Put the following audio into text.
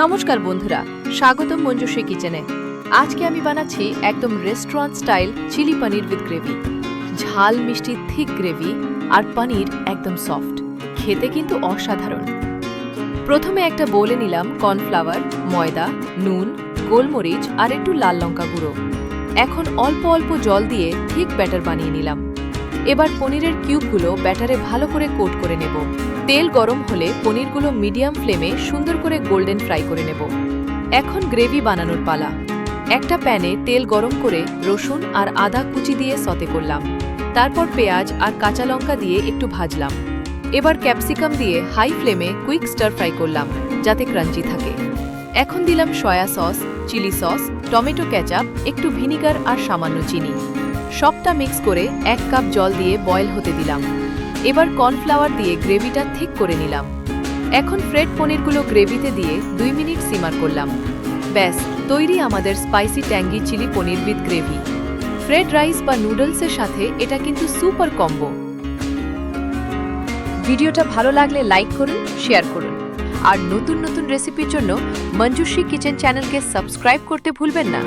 নমস্কার বন্ধুরা, স্বাগতম মঞ্জুশ্রী কিচেনে। আজকে আমি বানাচ্ছি একদম restaurant style chilli paneer with gravy. ঝাল মিষ্টি থিক গ্রেভি আর পনির একদম সফট, খেতে কিন্তু অসাধারণ। প্রথমে একটা বোলে নিলাম কর্নফ্লাওয়ার, ময়দা, নুন, গোলমরিচ আর একটু লাল লঙ্কা গুঁড়ো। এখন অল্প অল্প জল দিয়ে থিক ব্যাটার বানিয়ে নিলাম। এবার পনিরের কিউবগুলো ব্যাটারে ভালো করে কোট করে নেব। তেল গরম হলে পনিরগুলো মিডিয়াম ফ্লেমে সুন্দর করে গোল্ডেন ফ্রাই করে নেব। এখন গ্রেভি বানানোর পালা। একটা প্যানে তেল গরম করে রসুন আর আদা কুচি দিয়ে সতে করলাম। তারপর পেঁয়াজ আর কাঁচা লঙ্কা দিয়ে একটু ভাজলাম। এবার ক্যাপসিকাম দিয়ে হাই ফ্লেমে কুইক স্টার ফ্রাই করলাম যাতে ক্রাঞ্চি থাকে। এখন দিলাম soya sauce, chilli sauce, tomato ketchup, একটু ভিনিগার আর সামান্য চিনি। সবটা মিক্স করে 1 কাপ জল দিয়ে বয়েল হতে দিলাম। এবার কর্নফ্লাওয়ার দিয়ে গ্রেভিটা ঠিক করে নিলাম। এখন ফ্রেড পনিরগুলো গ্রেভিতে দিয়ে 2 মিনিট সিমার করলাম। ব্যাস তৈরি আমাদের spicy tangy chilli paneer with gravy. Fried rice বা নুডলসের সাথে এটা কিন্তু সুপার কম্বো। ভিডিওটা ভালো লাগলে লাইক করুন, শেয়ার করুন আর নতুন নতুন রেসিপির জন্য মঞ্জুশ্রী কিচেন চ্যানেলকে সাবস্ক্রাইব করতে ভুলবেন না।